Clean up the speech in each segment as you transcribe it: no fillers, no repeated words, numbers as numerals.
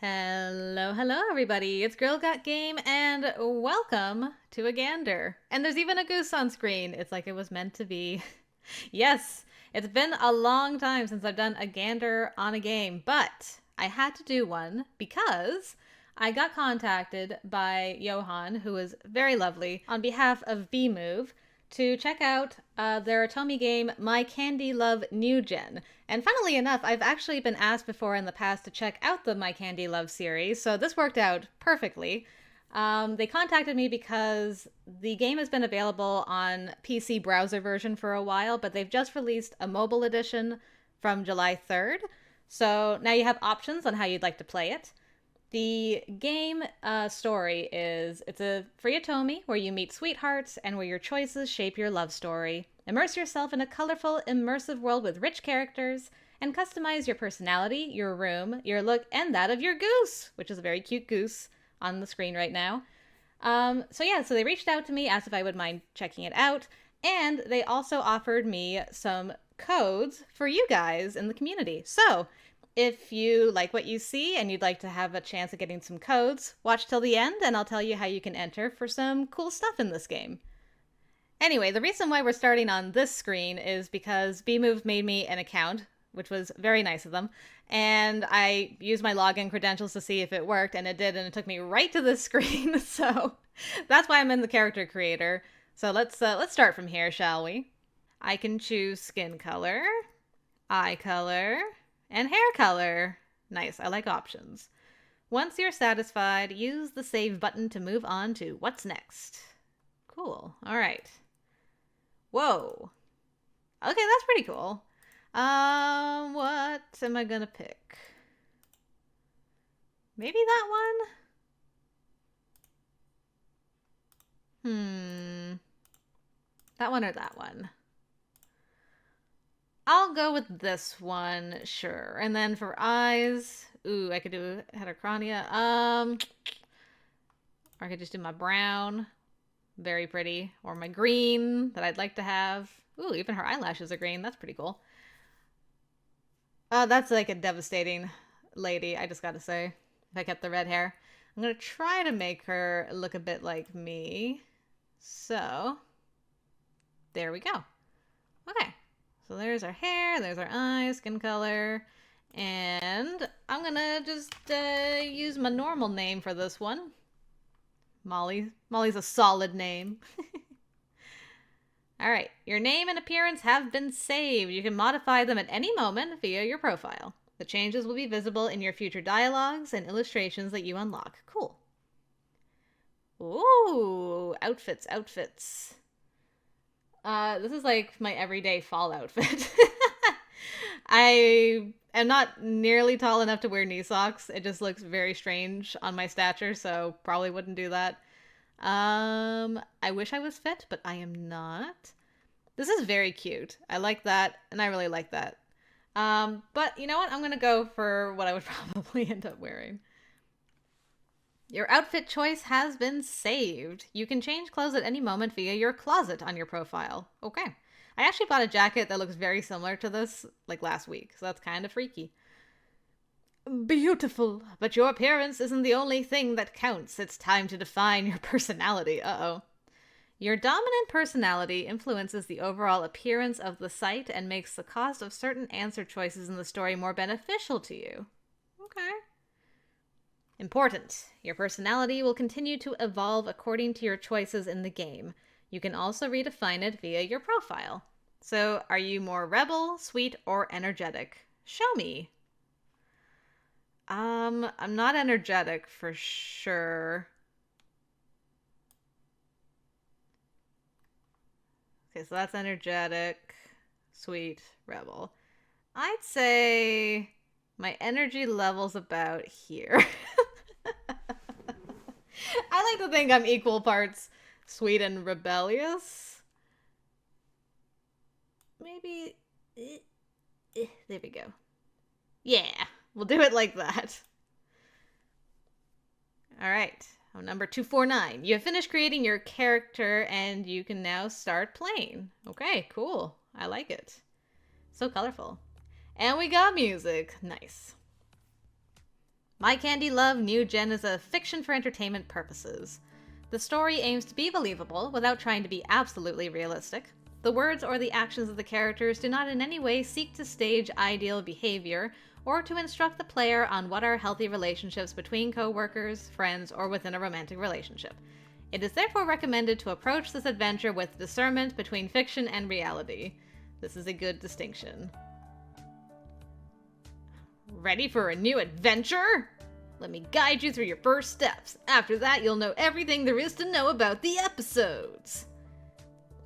Hello, hello, everybody. It's Girl Got Game, and welcome to a Gander. And there's even a goose on screen. It's like it was meant to be. Yes, it's been a long time since I've done a Gander on a game, but I had to do one because I got contacted by Johan, who was very lovely, on behalf of Beemoov to check out their Otome game, My Candy Love NewGen. And funnily enough, I've actually been asked before in the past to check out the My Candy Love series, so this worked out perfectly. They contacted me because the game has been available on PC browser version for a while, but they've just released a mobile edition from July 3rd. So now you have options on how you'd like to play it. The game story is it's a free Otome where you meet sweethearts and where your choices shape your love story. Immerse yourself in a colorful, immersive world with rich characters and customize your personality, your room, your look, and that of your goose, which is a very cute goose on the screen right now. So they reached out to me, asked if I would mind checking it out, and they also offered me some codes for you guys in the community. So if you like what you see and you'd like to have a chance at getting some codes, watch till the end and I'll tell you how you can enter for some cool stuff in this game. Anyway, the reason why we're starting on this screen is because Beemoov made me an account, which was very nice of them, and I used my login credentials to see if it worked, and it did, and it took me right to this screen, so that's why I'm in the character creator. So let's start from here, shall we? I can choose skin color, eye color, and hair color. Nice, I like options. Once you're satisfied, use the save button to move on to what's next. Cool, all right. Whoa. Okay, that's pretty cool. What am I gonna pick? Maybe that one? That one or that one? I'll go with this one, sure. And then for eyes, ooh, I could do heterochromia. Or I could just do my brown. Very pretty. Or my green that I'd like to have. Ooh, even her eyelashes are green. That's pretty cool. That's like a devastating lady, I just gotta say. If I kept the red hair. I'm gonna try to make her look a bit like me. So, there we go. Okay. So there's our hair, there's our eyes, skin color. And I'm gonna just use my normal name for this one. Molly. Molly's a solid name. All right, your name and appearance have been saved. You can modify them at any moment via your profile. The changes will be visible in your future dialogues and illustrations that you unlock. Cool. Ooh, outfits, outfits. This is like my everyday fall outfit. I am not nearly tall enough to wear knee socks. It just looks very strange on my stature, so probably wouldn't do that. I wish I was fit, but I am not. This is very cute. I like that, and I really like that. But you know what? I'm gonna go for what I would probably end up wearing. Your outfit choice has been saved. You can change clothes at any moment via your closet on your profile. Okay. I actually bought a jacket that looks very similar to this, like last week, so that's kind of freaky. Beautiful, but your appearance isn't the only thing that counts. It's time to define your personality. Uh-oh. Your dominant personality influences the overall appearance of the site and makes the cost of certain answer choices in the story more beneficial to you. Okay. Important. Your personality will continue to evolve according to your choices in the game. You can also redefine it via your profile. So, are you more rebel, sweet, or energetic? Show me. I'm not energetic for sure. Okay, so that's energetic, sweet, rebel. I'd say my energy level's about here. I like to think I'm equal parts sweet and rebellious. Maybe. There we go. Yeah, we'll do it like that. All right. Number 249. You have finished creating your character and you can now start playing. Okay, cool. I like it. So colorful. And we got music. Nice. My Candy Love NewGen is a fiction for entertainment purposes. The story aims to be believable without trying to be absolutely realistic. The words or the actions of the characters do not in any way seek to stage ideal behavior or to instruct the player on what are healthy relationships between co-workers, friends, or within a romantic relationship. It is therefore recommended to approach this adventure with discernment between fiction and reality. This is a good distinction. Ready for a new adventure? Let me guide you through your first steps. After that, you'll know everything there is to know about the episodes.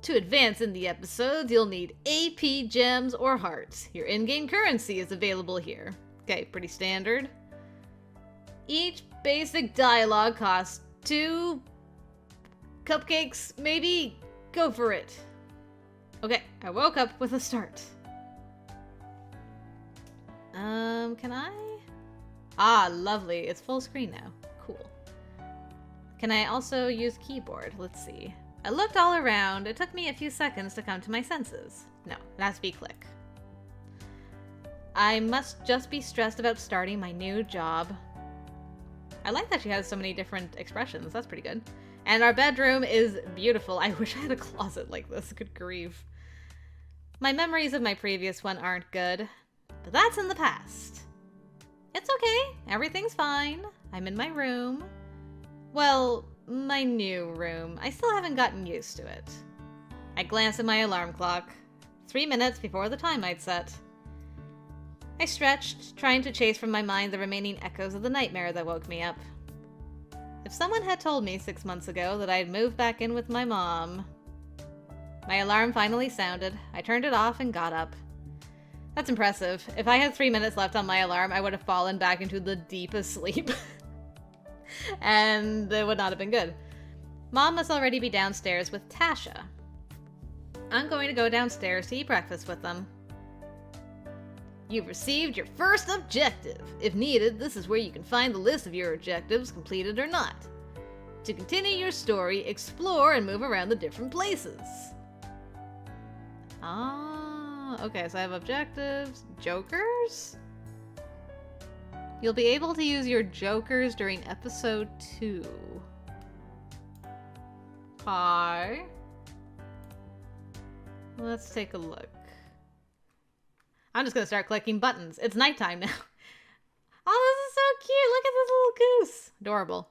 To advance in the episodes, you'll need AP, gems, or hearts. Your in-game currency is available here. Okay, pretty standard. Each basic dialogue costs 2 cupcakes, maybe? Go for it. Okay, I woke up with a start. Can I? Ah, lovely. It's full screen now. Cool. Can I also use keyboard? Let's see. I looked all around. It took me a few seconds to come to my senses. No, it has to be click. I must just be stressed about starting my new job. I like that she has so many different expressions. That's pretty good. And our bedroom is beautiful. I wish I had a closet like this. Good grief. My memories of my previous one aren't good, but that's in the past. It's okay. Everything's fine. I'm in my room. Well, my new room. I still haven't gotten used to it. I glance at my alarm clock. 3 minutes before the time I'd set. I stretched, trying to chase from my mind the remaining echoes of the nightmare that woke me up. If someone had told me 6 months ago that I'd move back in with my mom... My alarm finally sounded. I turned it off and got up. That's impressive. If I had 3 minutes left on my alarm, I would have fallen back into the deepest sleep. And it would not have been good. Mom must already be downstairs with Tasha. I'm going to go downstairs to eat breakfast with them. You've received your first objective. If needed, this is where you can find the list of your objectives, completed or not. To continue your story, explore and move around the different places. Okay, so I have objectives. Jokers? You'll be able to use your jokers during episode 2. Hi. Let's take a look. I'm just gonna start clicking buttons. It's nighttime now. Oh, this is so cute. Look at this little goose. Adorable.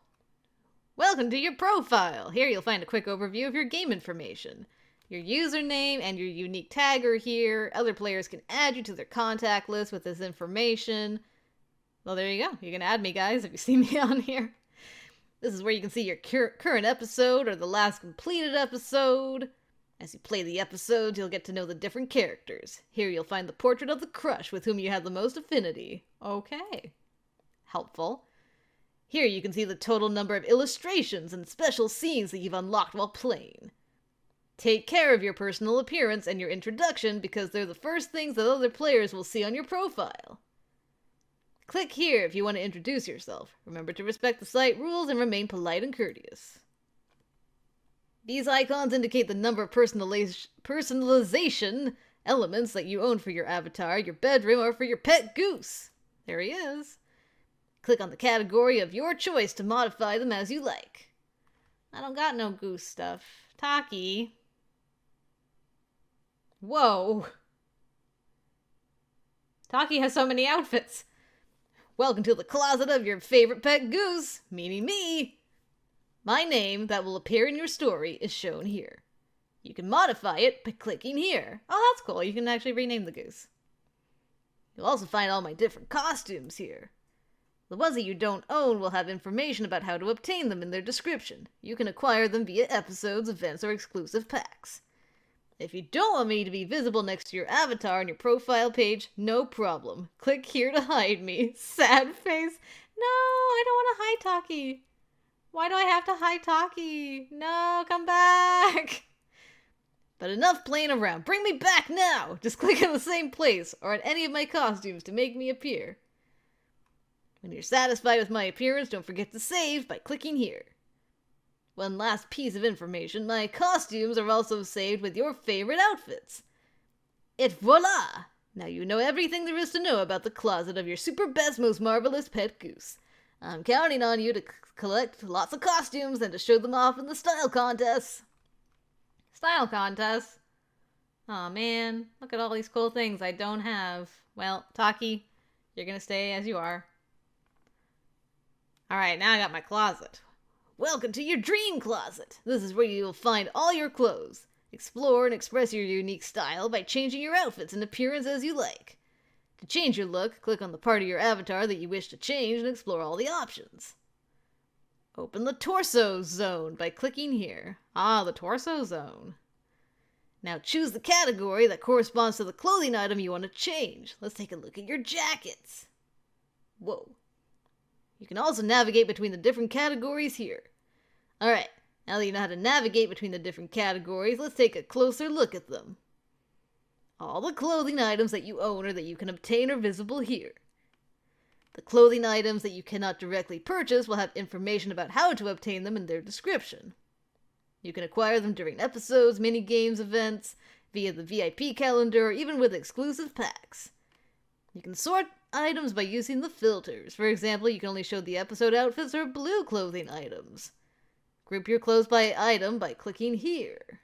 Welcome to your profile. Here you'll find a quick overview of your game information. Your username and your unique tag are here. Other players can add you to their contact list with this information. Well, there you go. You can add me, guys, if you see me on here. This is where you can see your current episode or the last completed episode. As you play the episodes, you'll get to know the different characters. Here you'll find the portrait of the crush with whom you had the most affinity. Okay. Helpful. Here you can see the total number of illustrations and special scenes that you've unlocked while playing. Take care of your personal appearance and your introduction because they're the first things that other players will see on your profile. Click here if you want to introduce yourself. Remember to respect the site rules and remain polite and courteous. These icons indicate the number of personalization elements that you own for your avatar, your bedroom, or for your pet goose. There he is. Click on the category of your choice to modify them as you like. I don't got no goose stuff. Taki. Whoa. Taki has so many outfits. Welcome to the closet of your favorite pet goose, meaning me. My name that will appear in your story is shown here. You can modify it by clicking here. Oh, that's cool. You can actually rename the goose. You'll also find all my different costumes here. The ones that you don't own will have information about how to obtain them in their description. You can acquire them via episodes, events, or exclusive packs. If you don't want me to be visible next to your avatar on your profile page, no problem. Click here to hide me. Sad face. No, I don't want to hide Taki. Why do I have to hide Taki? No, come back. But enough playing around. Bring me back now. Just click in the same place or on any of my costumes to make me appear. When you're satisfied with my appearance, don't forget to save by clicking here. One last piece of information, my costumes are also saved with your favorite outfits. Et voila! Now you know everything there is to know about the closet of your super best, most marvelous pet goose. I'm counting on you to collect lots of costumes and to show them off in the style contests. Style contests? Aw, man. Look at all these cool things I don't have. Well, Taki, you're gonna stay as you are. Alright, now I got my closet. Welcome to your dream closet. This is where you will find all your clothes. Explore and express your unique style by changing your outfits and appearance as you like. To change your look, click on the part of your avatar that you wish to change and explore all the options. Open the torso zone by clicking here. Ah, the torso zone. Now choose the category that corresponds to the clothing item you want to change. Let's take a look at your jackets. Whoa. You can also navigate between the different categories here. Alright, now that you know how to navigate between the different categories, let's take a closer look at them. All the clothing items that you own or that you can obtain are visible here. The clothing items that you cannot directly purchase will have information about how to obtain them in their description. You can acquire them during episodes, mini-games, events, via the VIP calendar, or even with exclusive packs. You can sort items by using the filters. For example, you can only show the episode outfits or blue clothing items. Group your clothes by item by clicking here.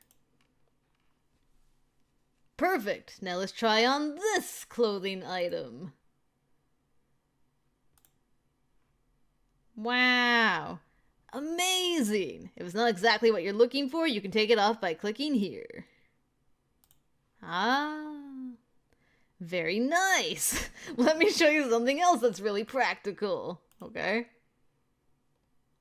Perfect! Now let's try on this clothing item. Wow! Amazing! If it's not exactly what you're looking for, you can take it off by clicking here. Ah, very nice! Let me show you something else that's really practical, okay?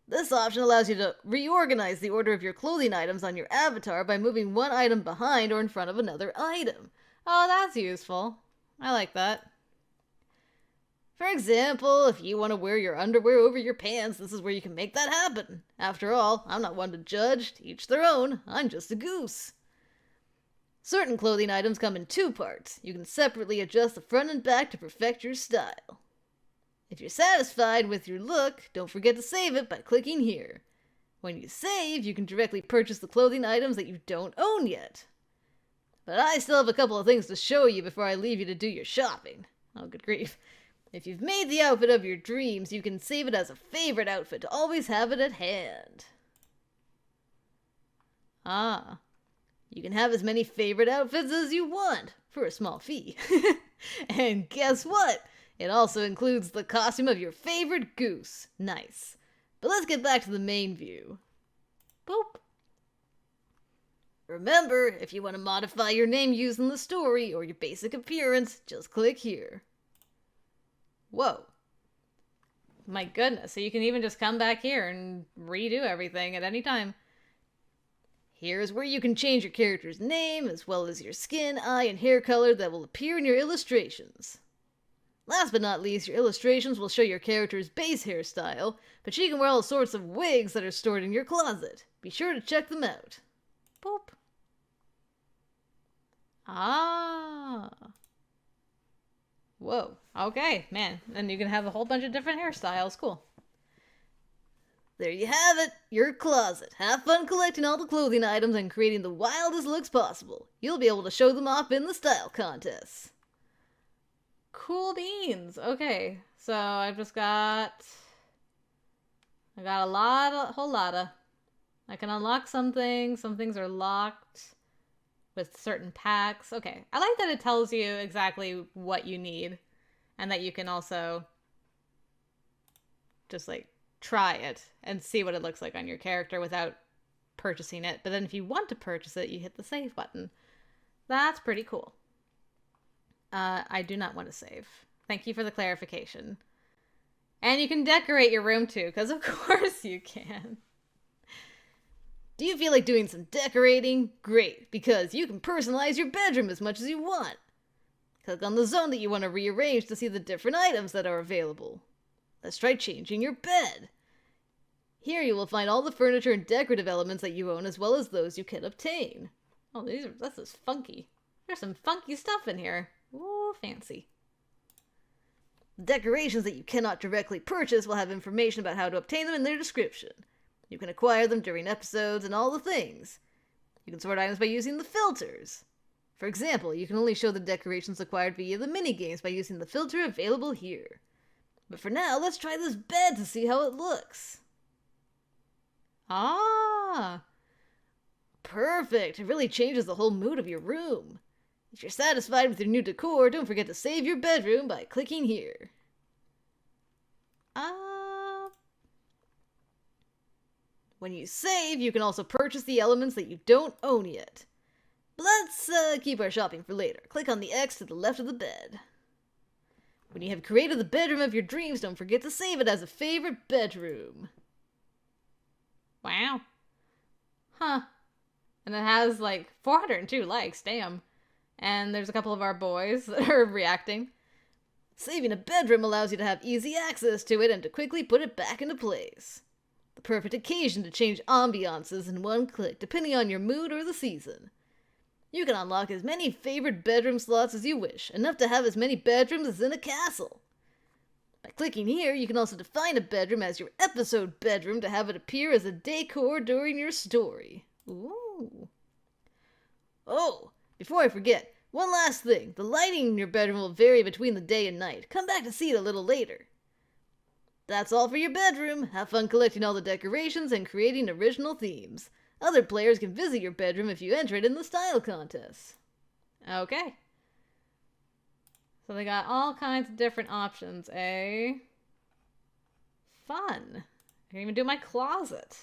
This option allows you to reorganize the order of your clothing items on your avatar by moving one item behind or in front of another item. Oh, that's useful. I like that. For example, if you want to wear your underwear over your pants, this is where you can make that happen. After all, I'm not one to judge, to each their own, I'm just a goose. Certain clothing items come in two parts. You can separately adjust the front and back to perfect your style. If you're satisfied with your look, don't forget to save it by clicking here. When you save, you can directly purchase the clothing items that you don't own yet. But I still have a couple of things to show you before I leave you to do your shopping. Oh, good grief. If you've made the outfit of your dreams, you can save it as a favorite outfit to always have it at hand. Ah, you can have as many favorite outfits as you want, for a small fee. And guess what? It also includes the costume of your favorite goose. Nice. But let's get back to the main view. Boop. Remember, if you want to modify your name using the story or your basic appearance, just click here. Whoa. My goodness, so you can even just come back here and redo everything at any time. Here's where you can change your character's name, as well as your skin, eye, and hair color that will appear in your illustrations. Last but not least, your illustrations will show your character's base hairstyle, but she can wear all sorts of wigs that are stored in your closet. Be sure to check them out. Boop. Ah. Whoa. Okay, man. And you can have a whole bunch of different hairstyles. Cool. There you have it, your closet. Have fun collecting all the clothing items and creating the wildest looks possible. You'll be able to show them off in the style contests. Cool beans. Okay, so I got a whole lotta. I can unlock some things are locked with certain packs. Okay, I like that it tells you exactly what you need and that you can also just like try it and see what it looks like on your character without purchasing it. But then if you want to purchase it, you hit the save button. That's pretty cool. I do not want to save. Thank you for the clarification. And you can decorate your room too, because of course you can. Do you feel like doing some decorating? Great, because you can personalize your bedroom as much as you want. Click on the zone that you want to rearrange to see the different items that are available. Let's try changing your bed. Here you will find all the furniture and decorative elements that you own, as well as those you can obtain. Oh, this is funky. There's some funky stuff in here. Ooh, fancy. The decorations that you cannot directly purchase will have information about how to obtain them in their description. You can acquire them during episodes and all the things. You can sort items by using the filters. For example, you can only show the decorations acquired via the minigames by using the filter available here. But for now, let's try this bed to see how it looks. Ah! Perfect! It really changes the whole mood of your room. If you're satisfied with your new decor, don't forget to save your bedroom by clicking here. When you save, you can also purchase the elements that you don't own yet. But let's keep our shopping for later. Click on the X to the left of the bed. When you have created the bedroom of your dreams, don't forget to save it as a favorite bedroom. Wow. Huh. And it has like 402 likes, damn. And there's a couple of our boys that are reacting. Saving a bedroom allows you to have easy access to it and to quickly put it back into place. The perfect occasion to change ambiances in one click, depending on your mood or the season. You can unlock as many favorite bedroom slots as you wish, enough to have as many bedrooms as in a castle. By clicking here, you can also define a bedroom as your episode bedroom to have it appear as a decor during your story. Ooh. Oh, before I forget, one last thing. The lighting in your bedroom will vary between the day and night. Come back to see it a little later. That's all for your bedroom. Have fun collecting all the decorations and creating original themes. Other players can visit your bedroom if you enter it in the style contest. Okay. So they got all kinds of different options, eh? Fun. I can even do my closet.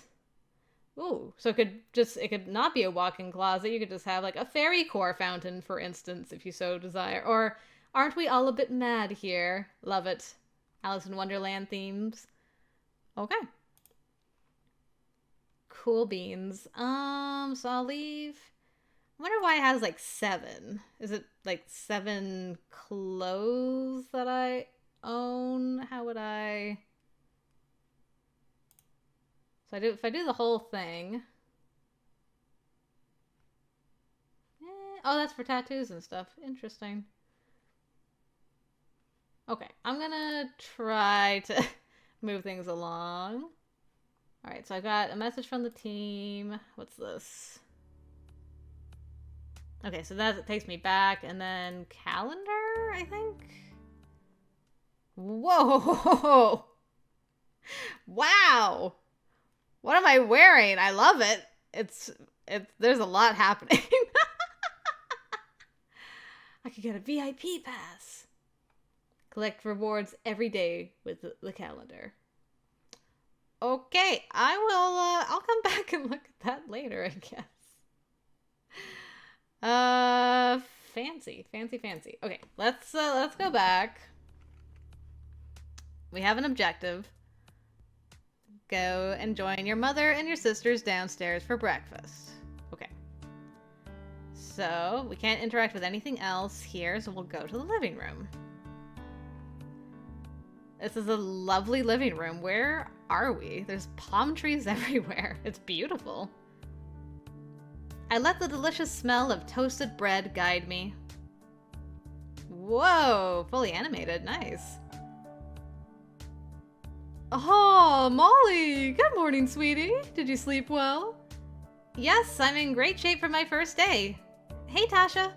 Ooh, so it could not be a walk-in closet. You could just have like a fairy core fountain, for instance, if you so desire. Or aren't we all a bit mad here? Love it. Alice in Wonderland themes. Okay. Cool beans. So I'll leave. I wonder why it has like 7. Is it like 7 clothes that I own? How would I? So if I do the whole thing. Oh, that's for tattoos and stuff. Interesting. Okay, I'm gonna try to move things along. Alright, so I got a message from the team. What's this? Okay, so that takes me back, and then calendar, I think? Whoa! Wow! What am I wearing? I love it. There's a lot happening. I could get a VIP pass. Collect rewards every day with the calendar. Okay, I'll come back and look at that later, I guess. Fancy. Okay, let's go back. We have an objective. Go and join your mother and your sisters downstairs for breakfast. Okay. So, we can't interact with anything else here, so we'll go to the living room. This is a lovely living room. Where are we? There's palm trees everywhere. It's beautiful. I let the delicious smell of toasted bread guide me. Whoa, fully animated. Nice. Oh, Molly! Good morning, sweetie. Did you sleep well? Yes, I'm in great shape for my first day. Hey, Tasha.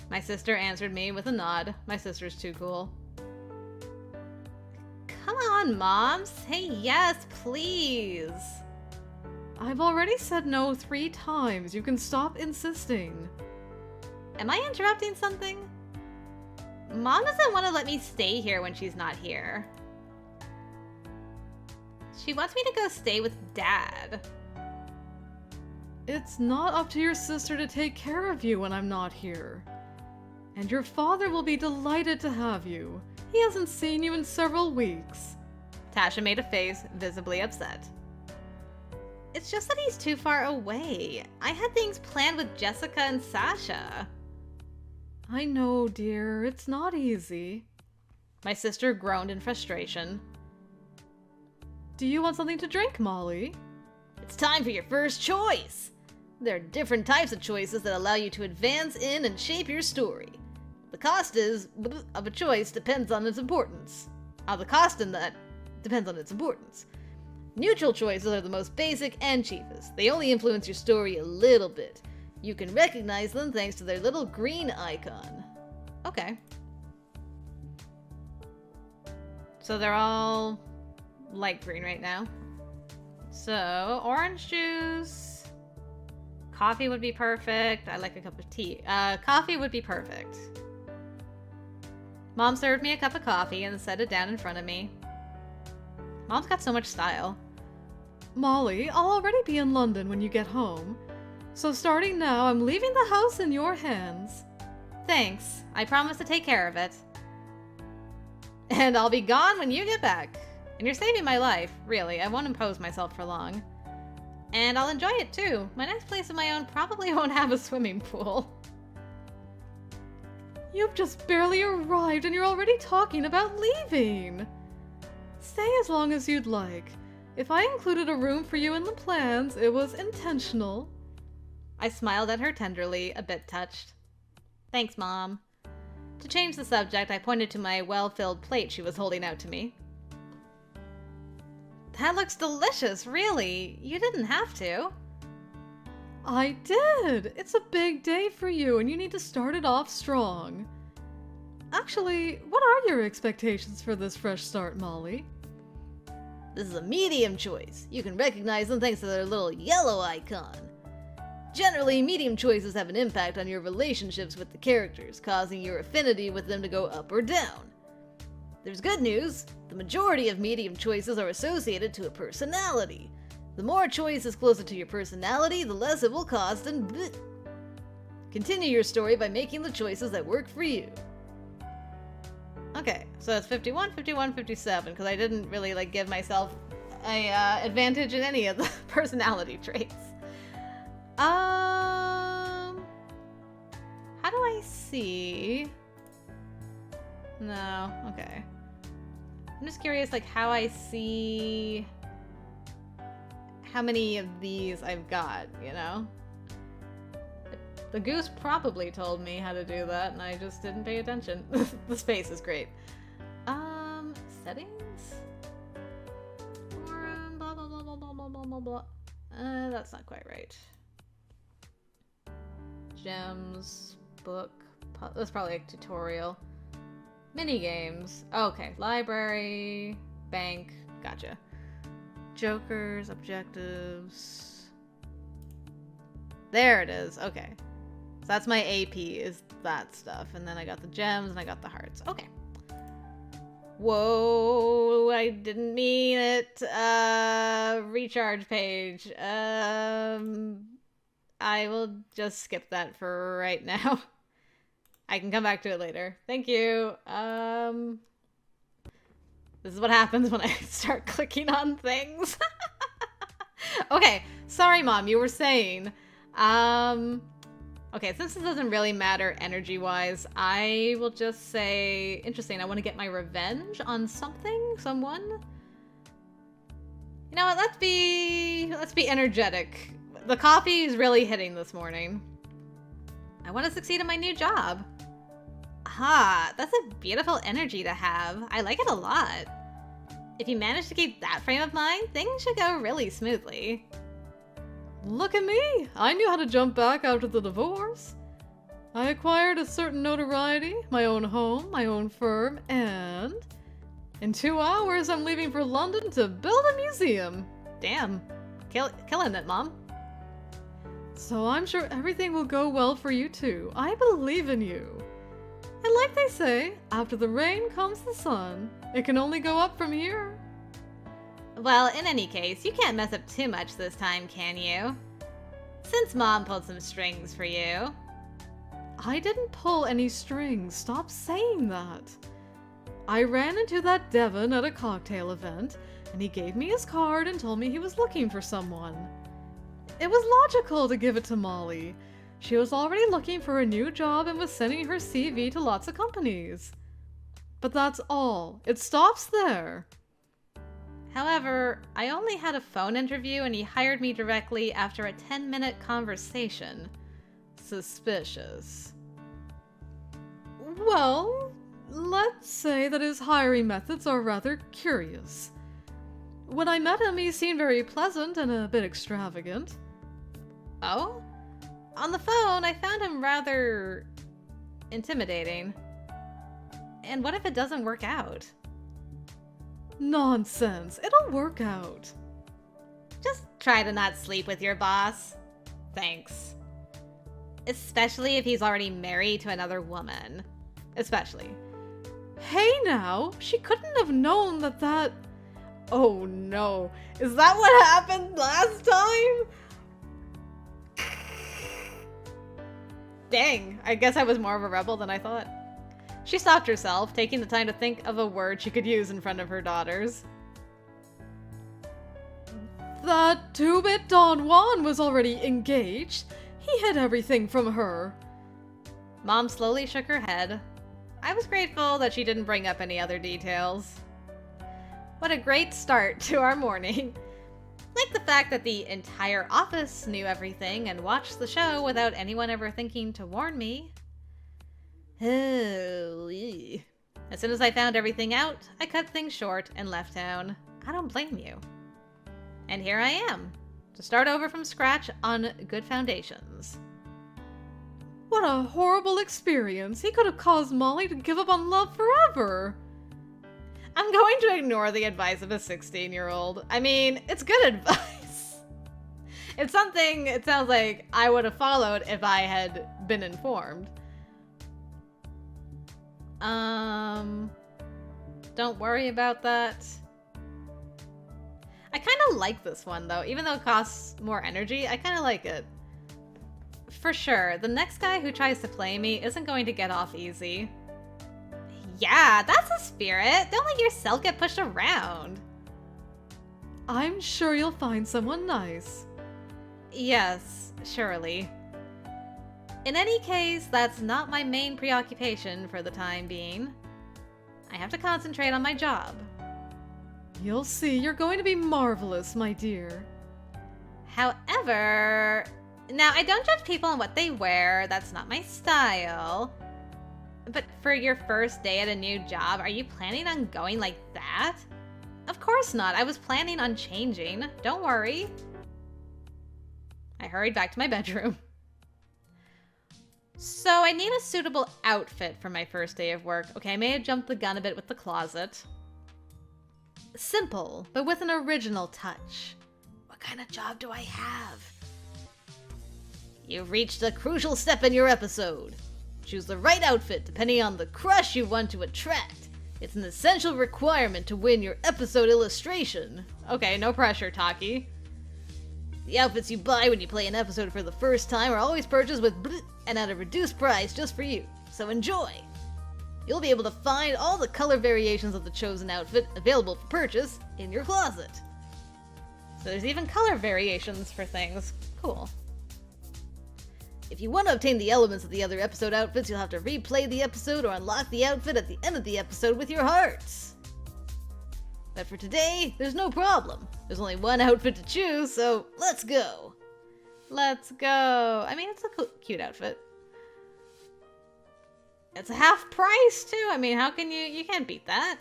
My sister answered me with a nod. My sister's too cool. Come on, Moms. Say yes, please. I've already said no 3 times. You can stop insisting. Am I interrupting something? Mom doesn't want to let me stay here when she's not here. She wants me to go stay with Dad. It's not up to your sister to take care of you when I'm not here. And your father will be delighted to have you. He hasn't seen you in several weeks. Tasha made a face, visibly upset. It's just that he's too far away. I had things planned with Jessica and Sasha. I know, dear. It's not easy. My sister groaned in frustration. Do you want something to drink, Molly? It's time for your first choice. There are different types of choices that allow you to advance in and shape your story. The cost of a choice depends on its importance. The cost in that depends on its importance. Neutral choices are the most basic and cheapest. They only influence your story a little bit. You can recognize them thanks to their little green icon. Okay. So they're all light green right now. So, orange juice. Coffee would be perfect. I like a cup of tea. Coffee would be perfect. Mom served me a cup of coffee and set it down in front of me. Mom's got so much style. Molly, I'll already be in London when you get home. So starting now, I'm leaving the house in your hands. Thanks. I promise to take care of it. And I'll be gone when you get back. And you're saving my life, really. I won't impose myself for long. And I'll enjoy it too. My next place of my own probably won't have a swimming pool. You've just barely arrived and you're already talking about leaving. Stay as long as you'd like. If I included a room for you in the plans, it was intentional. I smiled at her tenderly, a bit touched. Thanks, Mom. To change the subject, I pointed to my well-filled plate she was holding out to me. That looks delicious, really. You didn't have to. I did! It's a big day for you and you need to start it off strong. Actually, what are your expectations for this fresh start, Molly? This is a medium choice. You can recognize them thanks to their little yellow icon. Generally, medium choices have an impact on your relationships with the characters, causing your affinity with them to go up or down. There's good news. The majority of medium choices are associated to a personality. The more choice is closer to your personality, the less it will cost and bleh. Continue your story by making the choices that work for you. Okay, so it's 51, 51, 57, because I didn't really give myself a advantage in any of the personality traits. How do I see? No, okay. I'm just curious, how I see how many of these I've got, you know? The goose probably told me how to do that, and I just didn't pay attention. The space is great. Settings? Forum, blah, blah, blah, blah, blah, blah, blah, blah, blah. That's not quite right. Gems, book, that's probably a tutorial. Mini games. Okay, library, bank, gotcha. Jokers, objectives. There it is, okay. So that's my AP, is that stuff. And then I got the gems and I got the hearts. Okay. Whoa, I didn't mean it. Recharge page. I will just skip that for right now. I can come back to it later. Thank you. This is what happens when I start clicking on things. Okay, sorry, Mom, you were saying. Okay, since this doesn't really matter energy-wise, I will just say, interesting, I want to get my revenge on something, someone. You know what, let's be energetic. The coffee is really hitting this morning. I want to succeed in my new job. Ah, that's a beautiful energy to have. I like it a lot. If you manage to keep that frame of mind, things should go really smoothly. Look at me! I knew how to jump back after the divorce. I acquired a certain notoriety, my own home, my own firm, and in 2 hours I'm leaving for London to build a museum. Damn. Killing it, Mom. So I'm sure everything will go well for you too. I believe in you. And like they say, after the rain comes the sun. It can only go up from here. Well, in any case, you can't mess up too much this time, can you? Since Mom pulled some strings for you. I didn't pull any strings. Stop saying that. I ran into that Devon at a cocktail event, and he gave me his card and told me he was looking for someone. It was logical to give it to Molly. She was already looking for a new job and was sending her CV to lots of companies. But that's all. It stops there. However, I only had a phone interview and he hired me directly after a 10-minute conversation. Suspicious. Well, let's say that his hiring methods are rather curious. When I met him, he seemed very pleasant and a bit extravagant. Oh? On the phone, I found him rather intimidating. And what if it doesn't work out? Nonsense. It'll work out. Just try to not sleep with your boss. Thanks. Especially if he's already married to another woman. Especially. Hey now, she couldn't have known that... Oh no, is that what happened last time? Dang, I guess I was more of a rebel than I thought. She stopped herself, taking the time to think of a word she could use in front of her daughters. That 2-bit Don Juan was already engaged. He hid everything from her. Mom slowly shook her head. I was grateful that she didn't bring up any other details. What a great start to our morning. Like the fact that the entire office knew everything and watched the show without anyone ever thinking to warn me. Holy. As soon as I found everything out, I cut things short and left town. I don't blame you. And here I am, to start over from scratch on good foundations. What a horrible experience. He could have caused Molly to give up on love forever. I'm going to ignore the advice of a 16-year-old. I mean, it's good advice. It's something it sounds like I would have followed if I had been informed. Don't worry about that. I kind of like this one, though. Even though it costs more energy, I kind of like it. For sure, the next guy who tries to play me isn't going to get off easy. Yeah, that's a spirit. Don't let yourself get pushed around. I'm sure you'll find someone nice. Yes, surely. In any case, that's not my main preoccupation for the time being. I have to concentrate on my job. You'll see, you're going to be marvelous, my dear. However, now I don't judge people on what they wear. That's not my style. But for your first day at a new job, are you planning on going like that? Of course not. I was planning on changing. Don't worry. I hurried back to my bedroom. So I need a suitable outfit for my first day of work. Okay, I may have jumped the gun a bit with the closet. Simple, but with an original touch. What kind of job do I have? You've reached a crucial step in your episode. Choose the right outfit depending on the crush you want to attract. It's an essential requirement to win your episode illustration. Okay, no pressure, Taki. The outfits you buy when you play an episode for the first time are always purchased with and at a reduced price just for you, so enjoy! You'll be able to find all the color variations of the chosen outfit available for purchase in your closet. So there's even color variations for things. Cool. If you want to obtain the elements of the other episode outfits, you'll have to replay the episode or unlock the outfit at the end of the episode with your hearts. But for today, there's no problem. There's only one outfit to choose, so let's go. Let's go. I mean, it's a cute outfit. It's a half price, too. I mean, how can you can't beat that.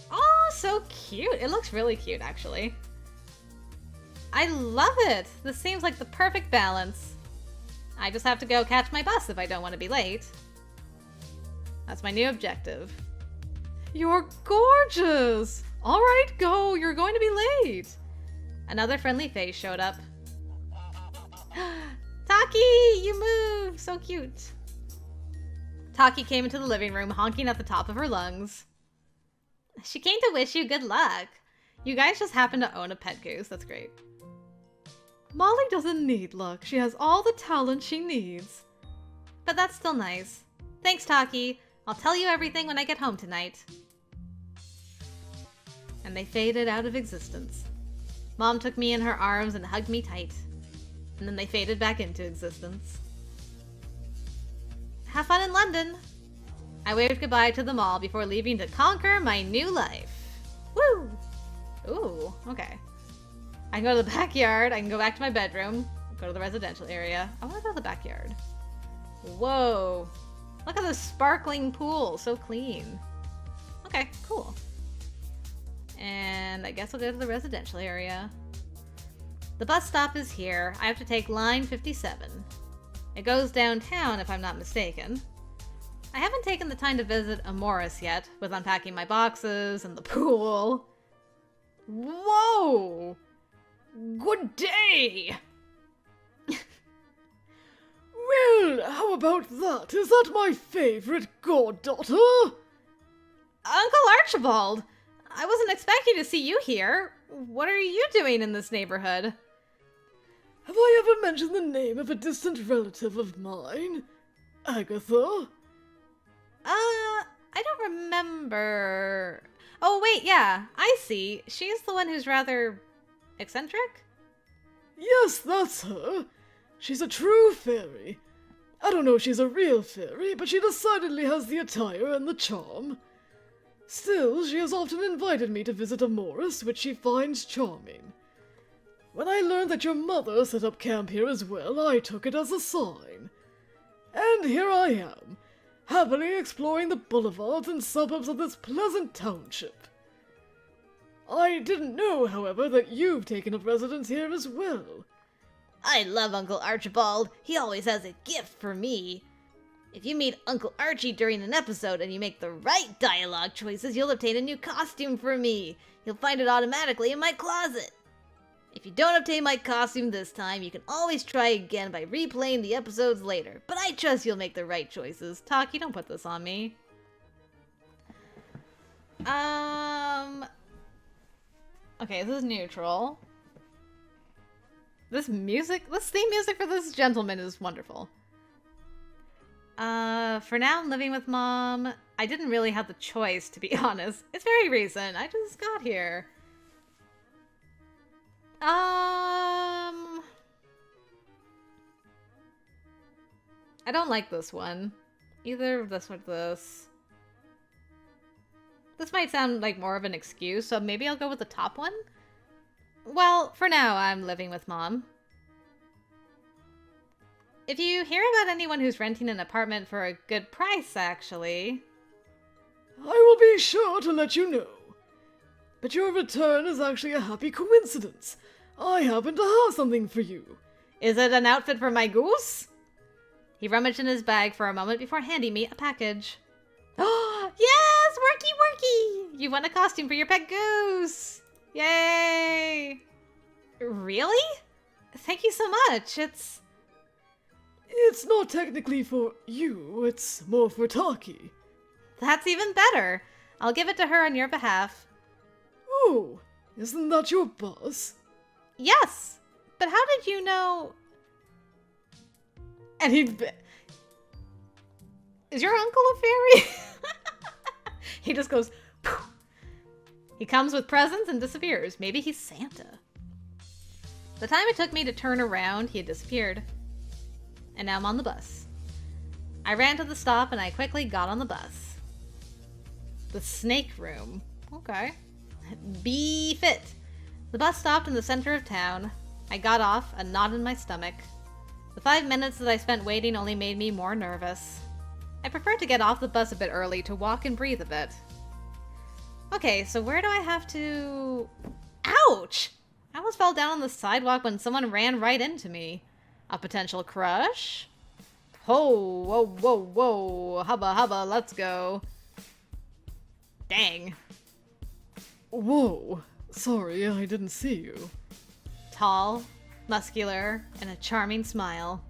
Oh, so cute. It looks really cute, actually. I love it. This seems like the perfect balance. I just have to go catch my bus if I don't want to be late. That's my new objective. You're gorgeous! Alright, go. You're going to be late. Another friendly face showed up. Taki, you move! So cute. Taki came into the living room honking at the top of her lungs. She came to wish you good luck. You guys just happen to own a pet goose. That's great. Molly doesn't need luck. She has all the talent she needs. But that's still nice. Thanks, Taki. I'll tell you everything when I get home tonight. And they faded out of existence. Mom took me in her arms and hugged me tight. And then they faded back into existence. Have fun in London. I waved goodbye to them all before leaving to conquer my new life. Woo! Ooh, okay. I can go to the backyard, I can go back to my bedroom, go to the residential area. I want to go to the backyard. Whoa. Look at this sparkling pool, so clean. Okay, cool. And I guess I'll go to the residential area. The bus stop is here. I have to take line 57. It goes downtown if I'm not mistaken. I haven't taken the time to visit Immerse yet, with unpacking my boxes and the pool. Whoa! Good day! Well, how about that? Is that my favorite goddaughter? Uncle Archibald! I wasn't expecting to see you here. What are you doing in this neighborhood? Have I ever mentioned the name of a distant relative of mine? Agatha? I don't remember. Oh, wait, yeah, I see. She's the one who's rather eccentric? Yes, that's her. She's a true fairy. I don't know if she's a real fairy, but she decidedly has the attire and the charm. Still, she has often invited me to visit Immerse, which she finds charming. When I learned that your mother set up camp here as well, I took it as a sign. And here I am, happily exploring the boulevards and suburbs of this pleasant township. I didn't know, however, that you've taken up residence here as well. I love Uncle Archibald. He always has a gift for me. If you meet Uncle Archie during an episode and you make the right dialogue choices, you'll obtain a new costume for me. You'll find it automatically in my closet. If you don't obtain my costume this time, you can always try again by replaying the episodes later. But I trust you'll make the right choices. Talk, you don't put this on me. Okay, this is neutral. This theme music for this gentleman is wonderful. For now, I'm living with Mom. I didn't really have the choice, to be honest. It's very recent. I just got here. I don't like this one. Either this or this. This might sound like more of an excuse, so maybe I'll go with the top one? Well, for now, I'm living with Mom. If you hear about anyone who's renting an apartment for a good price, actually... I will be sure to let you know. But your return is actually a happy coincidence. I happen to have something for you. Is it an outfit for my goose? He rummaged in his bag for a moment before handing me a package. Oh, yes! Worky, worky! You won a costume for your pet goose! Yay! Really? Thank you so much. It's not technically for you, it's more for Taki. That's even better. I'll give it to her on your behalf. Oh, isn't that your boss? Yes, but how did you know... And is your uncle a fairy? He just goes... Poof. He comes with presents and disappears. Maybe he's Santa. The time it took me to turn around, he had disappeared. And now I'm on the bus. I ran to the stop and I quickly got on the bus. The snake room. Okay. Be fit. The bus stopped in the center of town. I got off, a knot in my stomach. The 5 minutes that I spent waiting only made me more nervous. I preferred to get off the bus a bit early to walk and breathe a bit. Okay, so where do I have to... Ouch! I almost fell down on the sidewalk when someone ran right into me. A potential crush? Whoa, whoa, whoa, whoa. Hubba, hubba, let's go. Dang. Whoa. Sorry, I didn't see you. Tall, muscular, and a charming smile.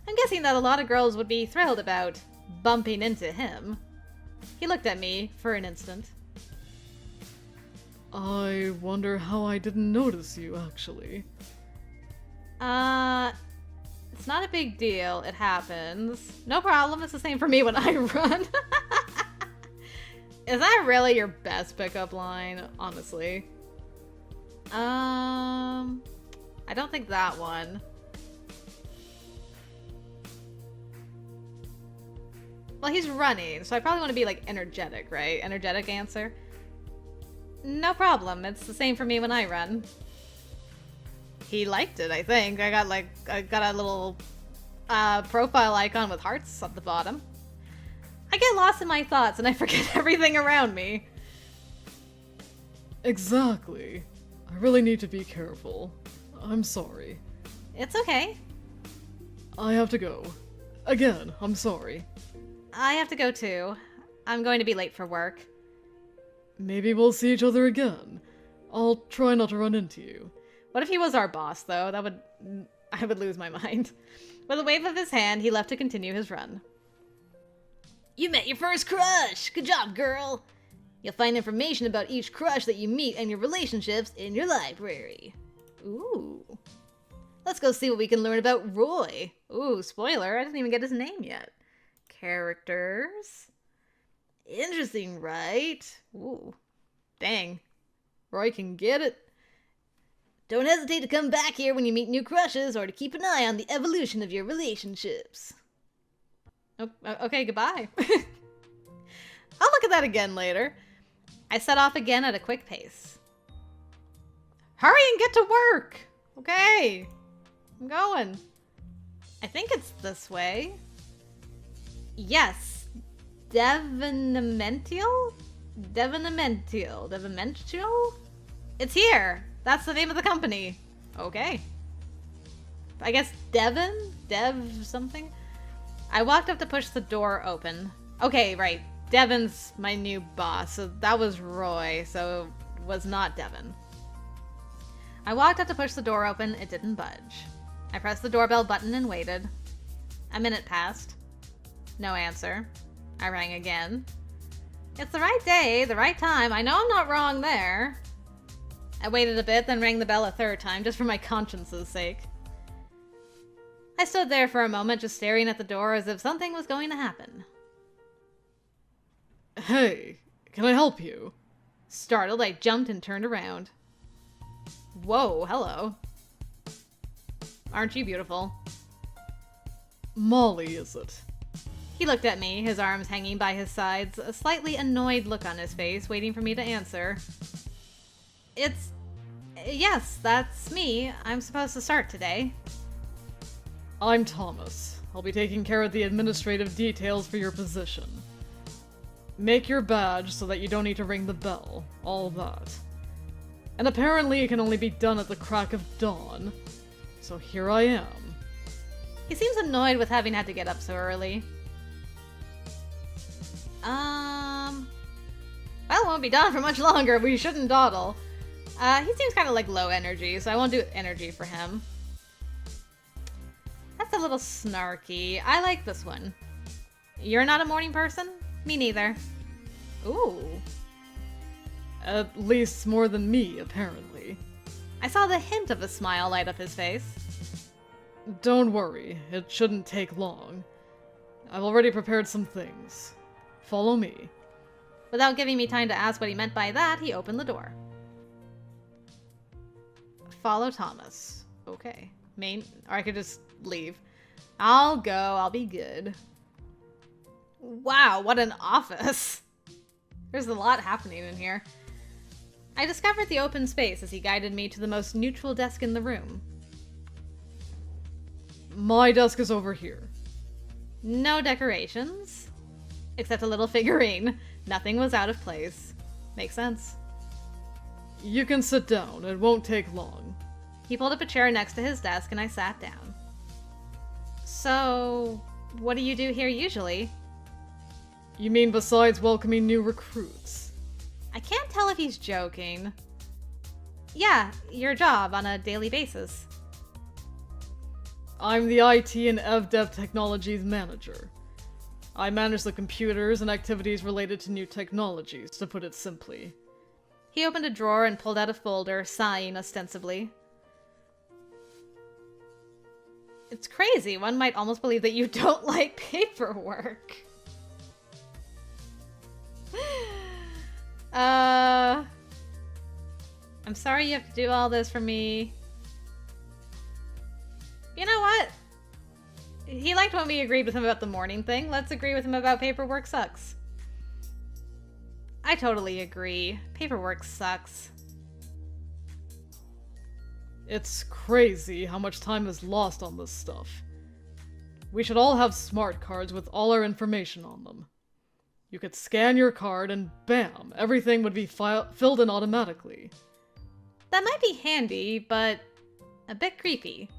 I'm guessing that a lot of girls would be thrilled about bumping into him. He looked at me for an instant. I wonder how I didn't notice you, actually. It's not a big deal. It happens. No problem. It's the same for me when I run. Is that really your best pickup line? Honestly. I don't think that one. Well, he's running, so I probably want to be, like, energetic, right? Energetic answer. No problem. It's the same for me when I run. He liked it, I think. I got a little profile icon with hearts at the bottom. I get lost in my thoughts and I forget everything around me. Exactly. I really need to be careful. I'm sorry. It's okay. I have to go. Again, I'm sorry. I have to go too. I'm going to be late for work. Maybe we'll see each other again. I'll try not to run into you. What if he was our boss, though? I would lose my mind. With a wave of his hand, he left to continue his run. You met your first crush! Good job, girl! You'll find information about each crush that you meet and your relationships in your library. Ooh. Let's go see what we can learn about Roy. Ooh, spoiler, I didn't even get his name yet. Characters. Interesting, right? Ooh. Dang. Roy can get it. Don't hesitate to come back here when you meet new crushes or to keep an eye on the evolution of your relationships. Okay, goodbye. I'll look at that again later. I set off again at a quick pace. Hurry and get to work! Okay. I'm going. I think it's this way. Yes. Devenimential? Devenimential? It's here. That's the name of the company. Okay. I guess Devon? Dev something? I walked up to push the door open. Okay, right. Devon's my new boss, so that was Roy, so it was not Devon. I walked up to push the door open. It didn't budge. I pressed the doorbell button and waited. A minute passed. No answer. I rang again. It's the right day, the right time. I know I'm not wrong there. I waited a bit, then rang the bell a third time, just for my conscience's sake. I stood there for a moment, just staring at the door as if something was going to happen. Hey, can I help you? Startled, I jumped and turned around. Whoa, hello. Aren't you beautiful? Molly, is it? He looked at me, his arms hanging by his sides, a slightly annoyed look on his face, waiting for me to answer. Yes, that's me. I'm supposed to start today. I'm Thomas. I'll be taking care of the administrative details for your position. Make your badge so that you don't need to ring the bell. All that. And apparently it can only be done at the crack of dawn. So here I am. He seems annoyed with having had to get up so early. Well, it won't be done for much longer. We shouldn't dawdle. He seems kind of like low energy, so I won't do energy for him. That's a little snarky. I like this one. You're not a morning person? Me neither. Ooh. At least more than me, apparently. I saw the hint of a smile light up his face. Don't worry, it shouldn't take long. I've already prepared some things. Follow me. Without giving me time to ask what he meant by that, he opened the door. Follow Thomas. Okay. Or I could just leave. I'll go. I'll be good. Wow, what an office. There's a lot happening in here. I discovered the open space as he guided me to the most neutral desk in the room. My desk is over here. No decorations. Except a little figurine. Nothing was out of place. Makes sense. You can sit down. It won't take long. He pulled up a chair next to his desk and I sat down. So, what do you do here usually? You mean besides welcoming new recruits? I can't tell if he's joking. Yeah, your job on a daily basis. I'm the IT and EvDev Technologies manager. I manage the computers and activities related to new technologies, to put it simply. He opened a drawer and pulled out a folder, sighing ostensibly. It's crazy. One might almost believe that you don't like paperwork. I'm sorry you have to do all this for me. You know what? He liked when we agreed with him about the morning thing. Let's agree with him about paperwork sucks. I totally agree. Paperwork sucks. It's crazy how much time is lost on this stuff. We should all have smart cards with all our information on them. You could scan your card and bam, everything would be filled in automatically. That might be handy, but a bit creepy.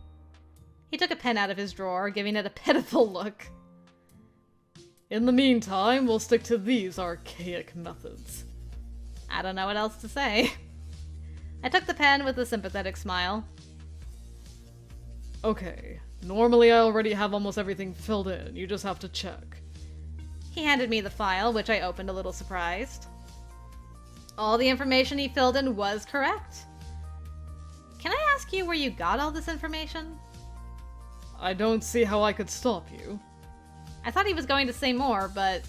He took a pen out of his drawer, giving it a pitiful look. In the meantime, we'll stick to these archaic methods. I don't know what else to say. I took the pen with a sympathetic smile. Okay, normally I already have almost everything filled in, you just have to check. He handed me the file, which I opened a little surprised. All the information he filled in was correct. Can I ask you where you got all this information? I don't see how I could stop you. I thought he was going to say more, but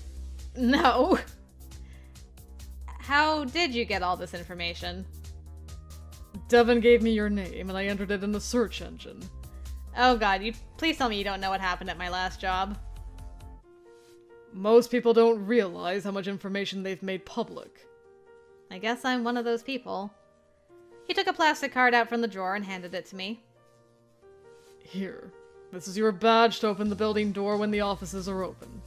no. How did you get all this information? Devin gave me your name, and I entered it in the search engine. Oh god, please tell me you don't know what happened at my last job. Most people don't realize how much information they've made public. I guess I'm one of those people. He took a plastic card out from the drawer and handed it to me. Here. This is your badge to open the building door when the offices are open.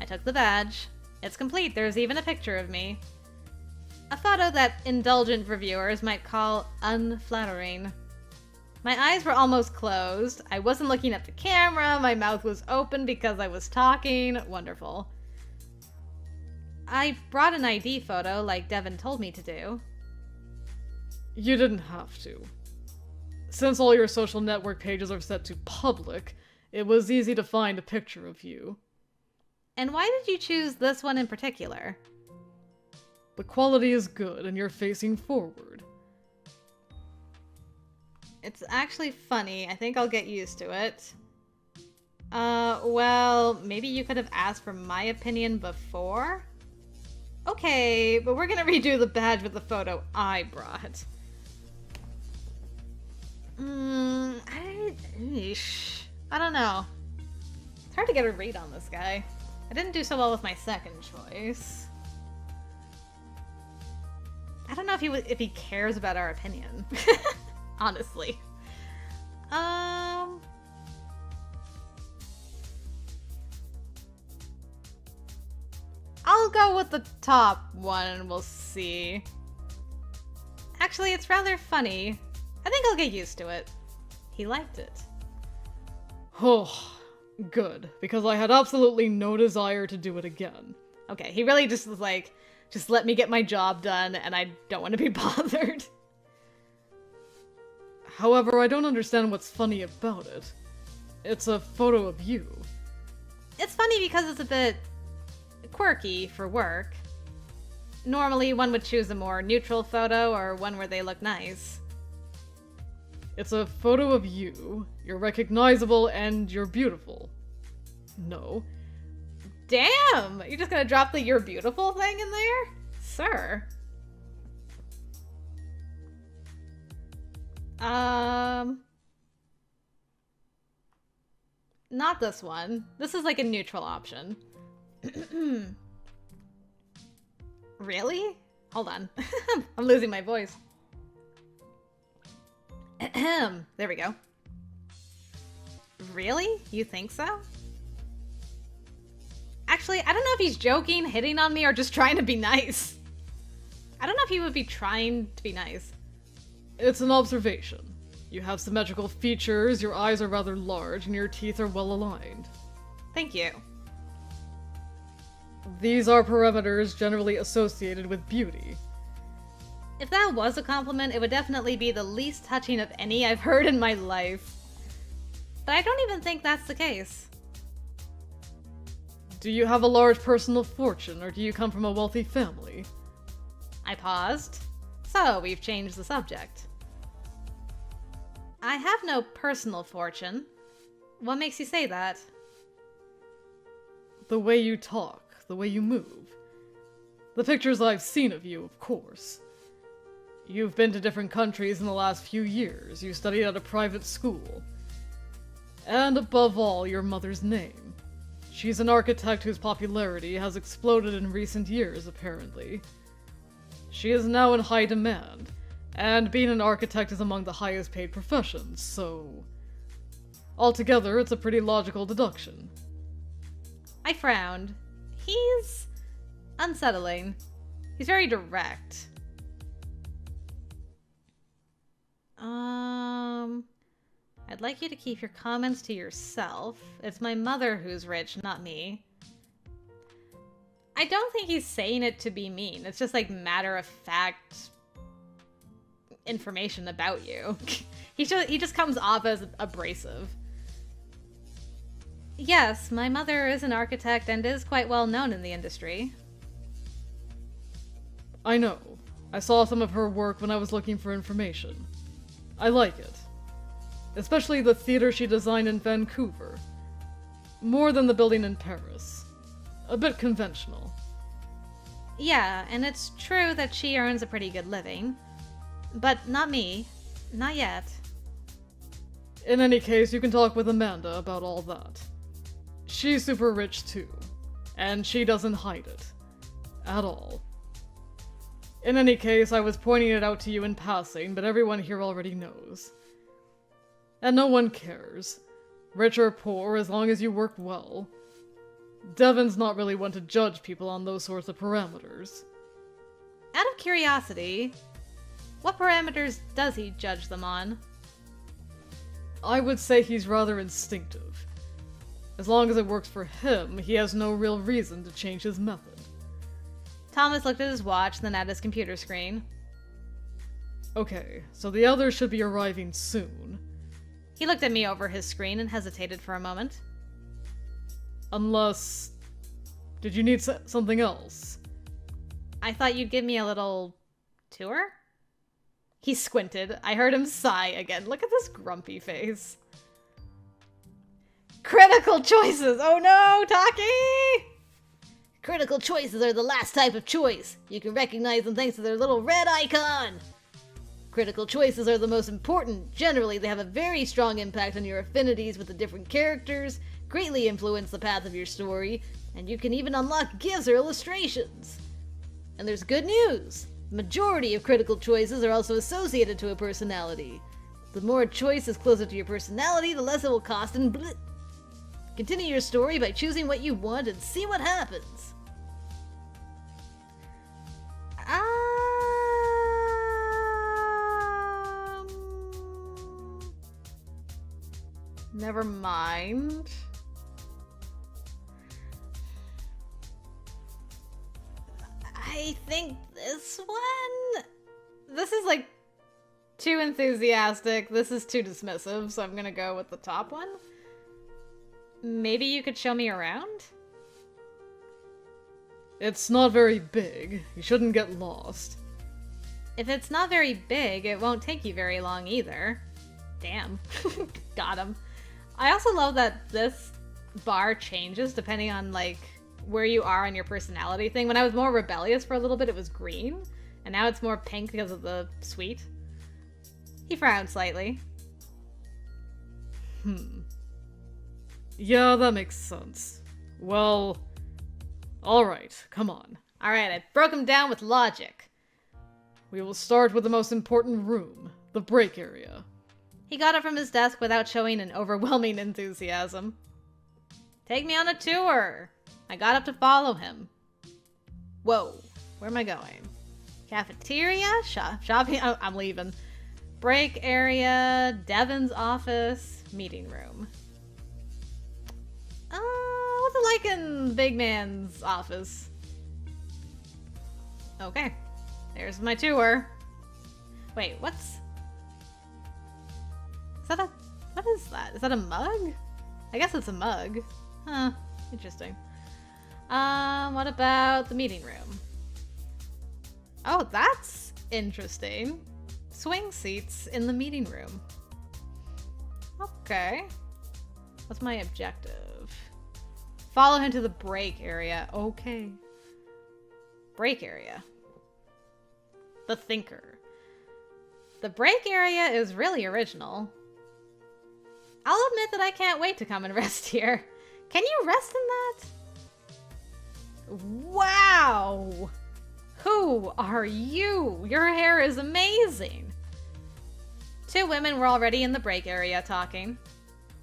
I took the badge. It's complete, there's even a picture of me. A photo that indulgent reviewers might call unflattering. My eyes were almost closed. I wasn't looking at the camera. My mouth was open because I was talking. Wonderful. I brought an ID photo like Devin told me to do. You didn't have to. Since all your social network pages are set to public, it was easy to find a picture of you. And why did you choose this one in particular? The quality is good and you're facing forward. It's actually funny. I think I'll get used to it. Well, maybe you could have asked for my opinion before? Okay, but we're gonna redo the badge with the photo I brought. I don't know. It's hard to get a read on this guy. I didn't do so well with my second choice. I don't know if he cares about our opinion. Honestly. I'll go with the top one and we'll see. Actually, it's rather funny. I think I'll get used to it. He liked it. Oh, good, because I had absolutely no desire to do it again. Okay, he really just was like, just let me get my job done and I don't want to be bothered. However, I don't understand what's funny about it. It's a photo of you. It's funny because it's a bit quirky for work. Normally, one would choose a more neutral photo or one where they look nice. It's a photo of you. You're recognizable and you're beautiful. No. Damn! You're just gonna drop the "you're beautiful" thing in there? Sir. Not this one. This is like a neutral option. Really? Hold on. I'm losing my voice. There we go. Really? You think so? Actually, I don't know if he's joking, hitting on me, or just trying to be nice. I don't know if he would be trying to be nice. It's an observation. You have symmetrical features, your eyes are rather large, and your teeth are well aligned. Thank you. These are parameters generally associated with beauty. If that was a compliment, it would definitely be the least touching of any I've heard in my life. But I don't even think that's the case. Do you have a large personal fortune, or do you come from a wealthy family? I paused. So, we've changed the subject. I have no personal fortune. What makes you say that? The way you talk, the way you move. The pictures I've seen of you, of course. You've been to different countries in the last few years. You studied at a private school. And above all, your mother's name. She's an architect whose popularity has exploded in recent years, apparently. She is now in high demand, and being an architect is among the highest paid professions, so... Altogether, it's a pretty logical deduction. I frowned. He's unsettling. He's very direct. I'd like you to keep your comments to yourself. It's my mother who's rich, not me. I don't think he's saying it to be mean. It's just like matter of fact information about you. He just comes off as abrasive. Yes, my mother is an architect and is quite well known in the industry. I know. I saw some of her work when I was looking for information. I like it. Especially the theater she designed in Vancouver. More than the building in Paris. A bit conventional. Yeah, and it's true that she earns a pretty good living. But not me. Not yet. In any case, you can talk with Amanda about all that. She's super rich too, and she doesn't hide it. At all. In any case, I was pointing it out to you in passing, but everyone here already knows. And no one cares. Rich or poor, as long as you work well. Devon's not really one to judge people on those sorts of parameters. Out of curiosity, what parameters does he judge them on? I would say he's rather instinctive. As long as it works for him, he has no real reason to change his method. Thomas looked at his watch, then at his computer screen. Okay, so the others should be arriving soon. He looked at me over his screen and hesitated for a moment. Unless... Did you need something else? I thought you'd give me a little tour? He squinted. I heard him sigh again. Look at this grumpy face. Critical choices! Oh no, Taki! Critical choices are the last type of choice. You can recognize them thanks to their little red icon. Critical choices are the most important. Generally, they have a very strong impact on your affinities with the different characters, greatly influence the path of your story, and you can even unlock gifts or illustrations. And there's good news. The majority of critical choices are also associated to a personality. The more a choice is closer to your personality, the less it will cost and Continue your story by choosing what you want and see what happens. Never mind. I think this one... This is like too enthusiastic. This is too dismissive, so I'm gonna go with the top one. Maybe you could show me around? It's not very big. You shouldn't get lost. If it's not very big, it won't take you very long either. Damn. Got him. I also love that this bar changes depending on, like, where you are on your personality thing. When I was more rebellious for a little bit, it was green. And now it's more pink because of the sweet. He frowned slightly. Yeah, that makes sense. Well, alright, come on. Alright, I broke him down with logic. We will start with the most important room, the break area. He got up from his desk without showing an overwhelming enthusiasm. Take me on a tour. I got up to follow him. Whoa, where am I going? Cafeteria? Shopping? Oh, I'm leaving. Break area, Devon's office, meeting room. What's it like in Big Man's office? Okay, there's my tour. Wait, what's... What is that? Is that a mug? I guess it's a mug. Huh, interesting. What about the meeting room? Oh, that's interesting. Swing seats in the meeting room. Okay. What's my objective? Follow him to the break area. Okay. Break area. The Thinker. The break area is really original. I'll admit that I can't wait to come and rest here. Can you rest in that? Wow! Who are you? Your hair is amazing. Two women were already in the break area talking.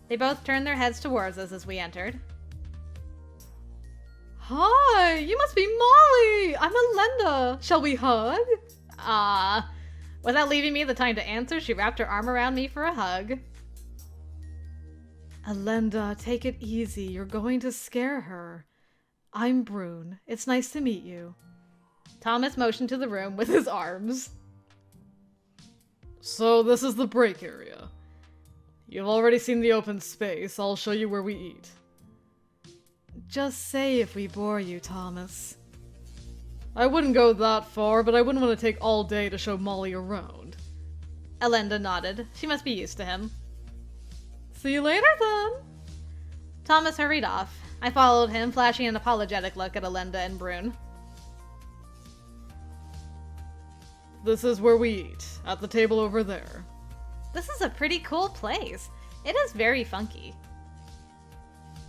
They both turned their heads towards us as we entered. Hi, you must be Molly. I'm Alenda. Shall we hug? Without leaving me the time to answer, she wrapped her arm around me for a hug. Alenda, take it easy. You're going to scare her. I'm Brune. It's nice to meet you. Thomas motioned to the room with his arms. So this is the break area. You've already seen the open space. I'll show you where we eat. Just say if we bore you, Thomas. I wouldn't go that far, but I wouldn't want to take all day to show Molly around. Elenda nodded. She must be used to him. See you later, then. Thomas hurried off. I followed him, flashing an apologetic look at Elenda and Brune. This is where we eat, at the table over there. This is a pretty cool place. It is very funky.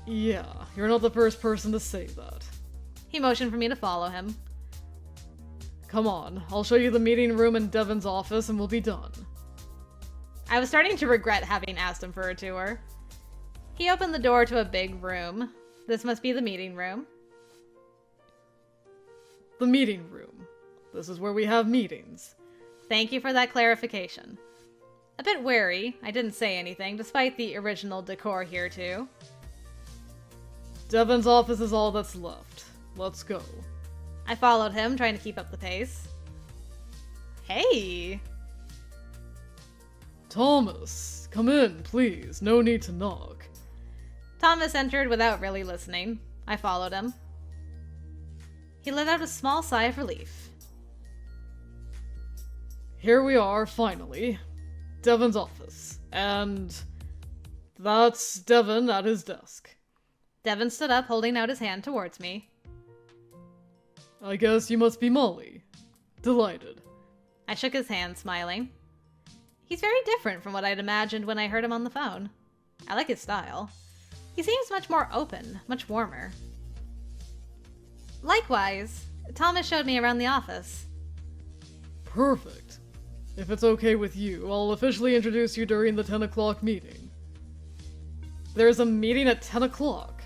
Yeah, you're not the first person to say that. He motioned for me to follow him. Come on, I'll show you the meeting room in Devon's office and we'll be done. I was starting to regret having asked him for a tour. He opened the door to a big room. This must be the meeting room. The meeting room. This is where we have meetings. Thank you for that clarification. A bit wary, I didn't say anything, despite the original decor here too. Devon's office is all that's left. Let's go. I followed him, trying to keep up the pace. Hey! Thomas, come in, please. No need to knock. Thomas entered without really listening. I followed him. He let out a small sigh of relief. Here we are, finally. Devon's office. And that's Devon at his desk. Devon stood up, holding out his hand towards me. I guess you must be Molly. Delighted. I shook his hand, smiling. He's very different from what I'd imagined when I heard him on the phone. I like his style. He seems much more open, much warmer. Likewise, Thomas showed me around the office. Perfect. If it's okay with you, I'll officially introduce you during the 10 o'clock meeting. There's a meeting at 10 o'clock?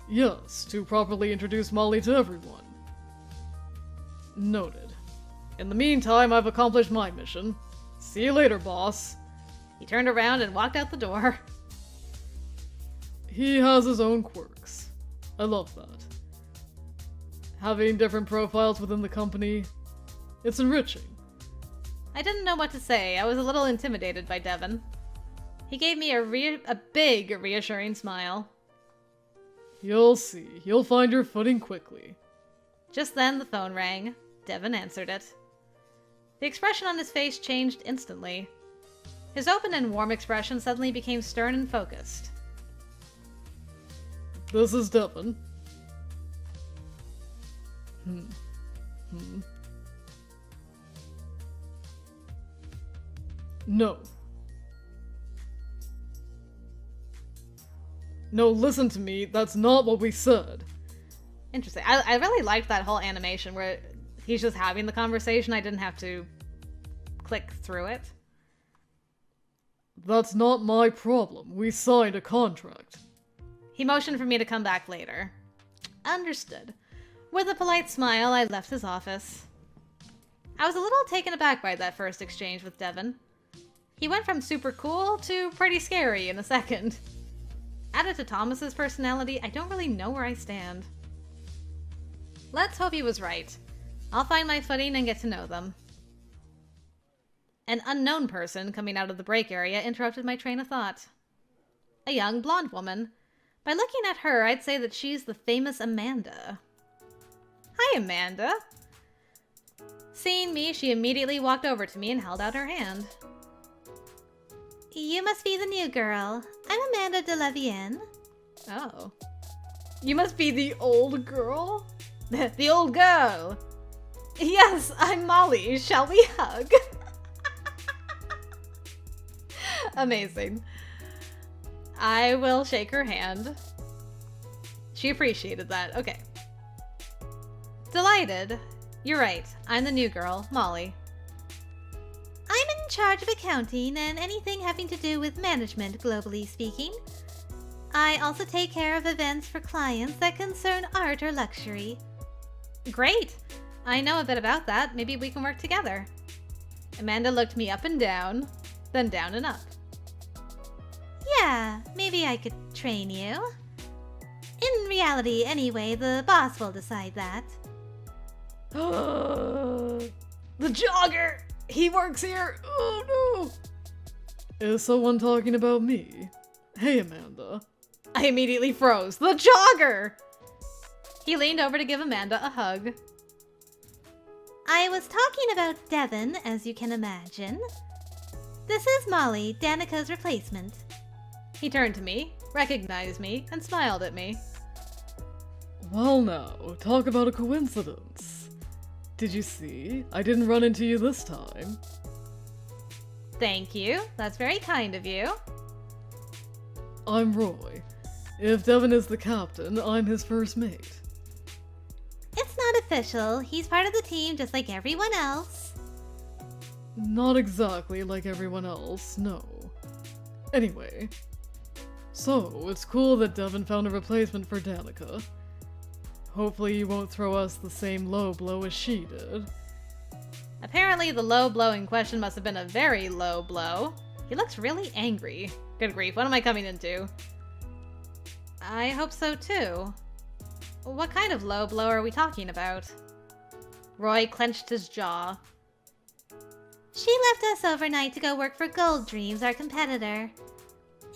Yes, to properly introduce Molly to everyone. Noted. In the meantime, I've accomplished my mission. See you later, boss. He turned around and walked out the door. He has his own quirks. I love that. Having different profiles within the company, it's enriching. I didn't know what to say. I was a little intimidated by Devon. He gave me a big, reassuring smile. You'll see. You'll find your footing quickly. Just then, the phone rang. Devon answered it. The expression on his face changed instantly. His open and warm expression suddenly became stern and focused. This is Devon. No. No, listen to me. That's not what we said. Interesting. I really liked that whole animation where he's just having the conversation. I didn't have to click through it. That's not my problem. We signed a contract. He motioned for me to come back later. Understood. With a polite smile, I left his office. I was a little taken aback by that first exchange with Devon. He went from super cool to pretty scary in a second. Added to Thomas's personality, I don't really know where I stand. Let's hope he was right. I'll find my footing and get to know them. An unknown person coming out of the break area interrupted my train of thought. A young blonde woman. By looking at her, I'd say that she's the famous Amanda. Hi, Amanda. Seeing me, she immediately walked over to me and held out her hand. You must be the new girl. I'm Amanda de la Vienne. Oh. You must be the old girl? The old girl! Yes, I'm Molly. Shall we hug? Amazing. I will shake her hand. She appreciated that. Okay. Delighted. You're right. I'm the new girl, Molly. I'm in charge of accounting and anything having to do with management, globally speaking. I also take care of events for clients that concern art or luxury. Great. I know a bit about that. Maybe we can work together. Amanda looked me up and down, then down and up. Yeah, maybe I could train you. In reality, anyway, the boss will decide that. The jogger! He works here! Oh no! Is someone talking about me? Hey, Amanda. I immediately froze. The jogger! He leaned over to give Amanda a hug. I was talking about Devon, as you can imagine. This is Molly, Danica's replacement. He turned to me, recognized me, and smiled at me. Well now, talk about a coincidence. Did you see? I didn't run into you this time. Thank you. That's very kind of you. I'm Roy. If Devon is the captain, I'm his first mate. It's not official. He's part of the team just like everyone else. Not exactly like everyone else, no. Anyway, so it's cool that Devon found a replacement for Danica. Hopefully you won't throw us the same low blow as she did. Apparently the low blow in question must have been a very low blow. He looks really angry. Good grief, what am I coming into? I hope so too. What kind of low blow are we talking about? Roy clenched his jaw. She left us overnight to go work for Gold Dreams, our competitor.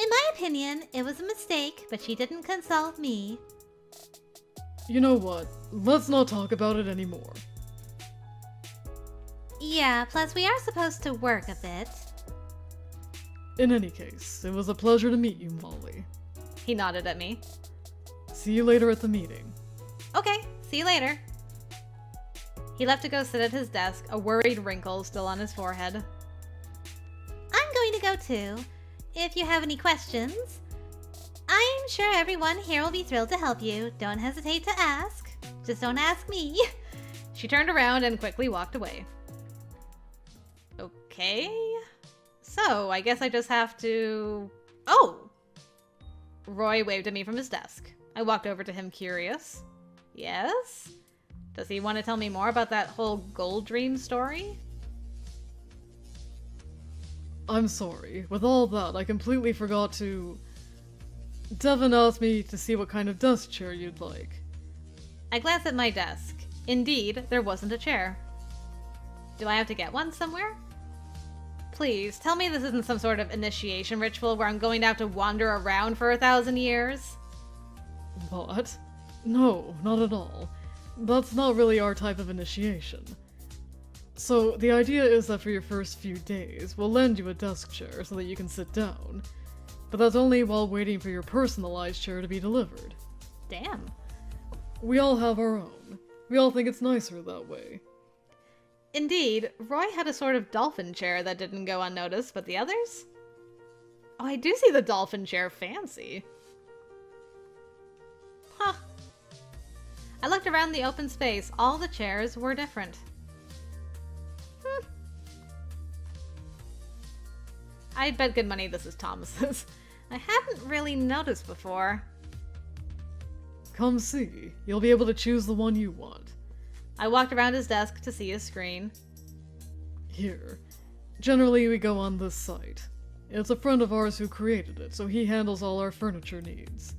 In my opinion, it was a mistake, but she didn't consult me. You know what? Let's not talk about it anymore. Yeah, plus we are supposed to work a bit. In any case, it was a pleasure to meet you, Molly. He nodded at me. See you later at the meeting. Okay, see you later. He left to go sit at his desk, a worried wrinkle still on his forehead. I'm going to go too. If you have any questions, I'm sure everyone here will be thrilled to help you. Don't hesitate to ask. Just don't ask me. She turned around and quickly walked away. Okay. So, I guess I just have to... Oh! Roy waved at me from his desk. I walked over to him curious. Yes? Does he want to tell me more about that whole Gold Dream story? I'm sorry. With all that, I completely forgot to... Devon asked me to see what kind of desk chair you'd like. I glanced at my desk. Indeed, there wasn't a chair. Do I have to get one somewhere? Please, tell me this isn't some sort of initiation ritual where I'm going to have to wander around for 1,000 years. What? No, not at all. That's not really our type of initiation. So, the idea is that for your first few days, we'll lend you a desk chair so that you can sit down. But that's only while waiting for your personalized chair to be delivered. Damn. We all have our own. We all think it's nicer that way. Indeed, Roy had a sort of dolphin chair that didn't go unnoticed, but the others? Oh, I do see the dolphin chair fancy. Huh. I looked around the open space. All the chairs were different. I'd bet good money this is Thomas's. I hadn't really noticed before. Come see. You'll be able to choose the one you want. I walked around his desk to see his screen. Here. Generally, we go on this site. It's a friend of ours who created it, so he handles all our furniture needs.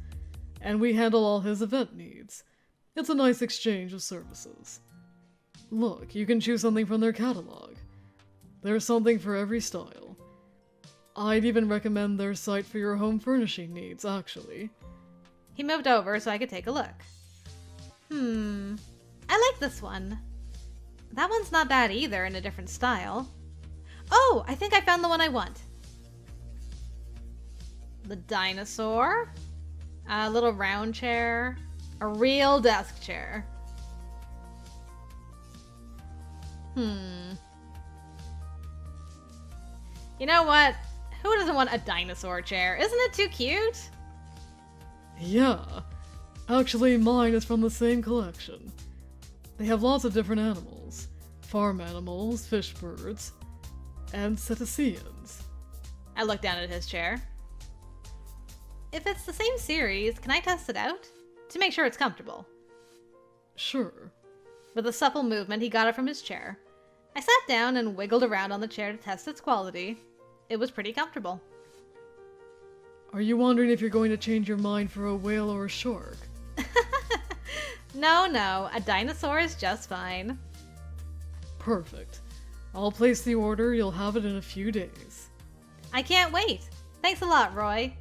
And we handle all his event needs. It's a nice exchange of services. Look, you can choose something from their catalog. There's something for every style. I'd even recommend their site for your home furnishing needs, actually. He moved over so I could take a look. I like this one. That one's not bad either, in a different style. Oh, I think I found the one I want. The dinosaur. A little round chair. A real desk chair. You know what? Who doesn't want a dinosaur chair? Isn't it too cute? Yeah. Actually, mine is from the same collection. They have lots of different animals. Farm animals, fish birds, and cetaceans. I looked down at his chair. If it's the same series, can I test it out? To make sure it's comfortable. Sure. With a supple movement, he got it from his chair. I sat down and wiggled around on the chair to test its quality. It was pretty comfortable. Are you wondering if you're going to change your mind for a whale or a shark? No, a dinosaur is just fine. Perfect. I'll place the order. You'll have it in a few days. I can't wait. Thanks a lot, Roy.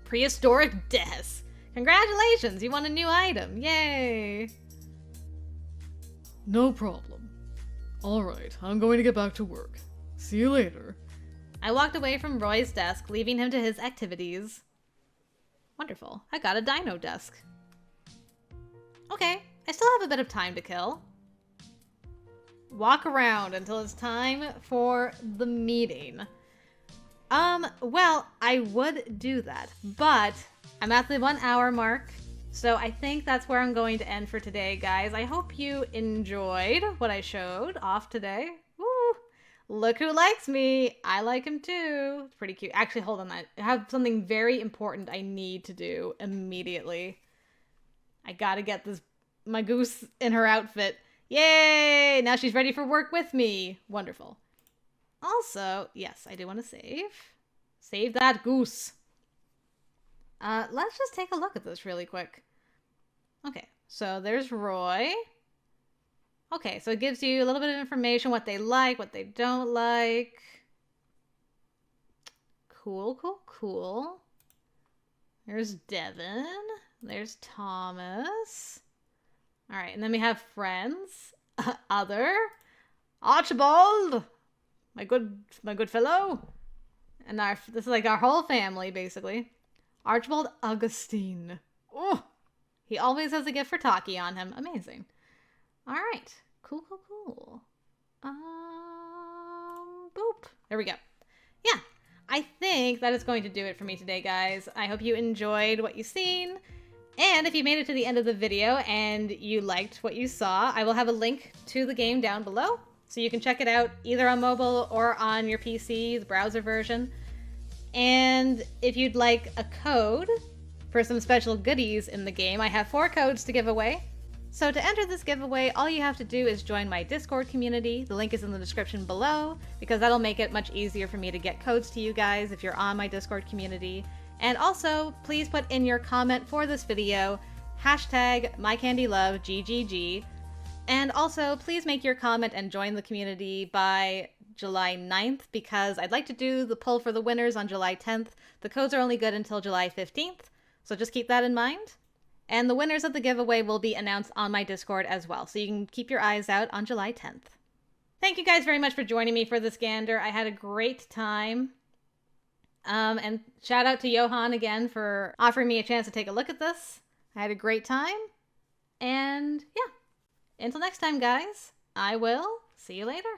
Prehistoric desk. Congratulations, you won a new item. Yay. No problem. Alright, I'm going to get back to work. See you later. I walked away from Roy's desk, leaving him to his activities. Wonderful. I got a dino desk. Okay, I still have a bit of time to kill. Walk around until it's time for the meeting. Well, I would do that, but I'm at the 1 hour mark, so I think that's where I'm going to end for today, guys. I hope you enjoyed what I showed off today. Woo! Look who likes me. I like him too. It's pretty cute. Actually, hold on. I have something very important I need to do immediately. I gotta get my goose in her outfit. Yay! Now she's ready for work with me. Wonderful. Also, yes, I do want to save. Save that goose. Let's just take a look at this really quick. Okay, so there's Roy. Okay, so it gives you a little bit of information, what they like, what they don't like. Cool. There's Devin. There's Thomas. All right, and then we have friends. Other. Archibald. My good fellow. And this is like our whole family, basically. Archibald Augustine. Oh, he always has a gift for Taki on him. Amazing. All right. Cool. Boop. There we go. Yeah, I think that is going to do it for me today, guys. I hope you enjoyed what you've seen. And if you made it to the end of the video and you liked what you saw, I will have a link to the game down below. So you can check it out either on mobile or on your PC, the browser version. And if you'd like a code for some special goodies in the game, I have 4 codes to give away. So to enter this giveaway, all you have to do is join my Discord community. The link is in the description below, because that'll make it much easier for me to get codes to you guys if you're on my Discord community. And also, please put in your comment for this video, #MyCandyLoveGGG. And also, please make your comment and join the community by July 9th, because I'd like to do the poll for the winners on July 10th. The codes are only good until July 15th, so just keep that in mind. And the winners of the giveaway will be announced on my Discord as well, so you can keep your eyes out on July 10th. Thank you guys very much for joining me for this Gander. I had a great time. And shout out to Johan again for offering me a chance to take a look at this. I had a great time. And yeah, until next time, guys, I will see you later.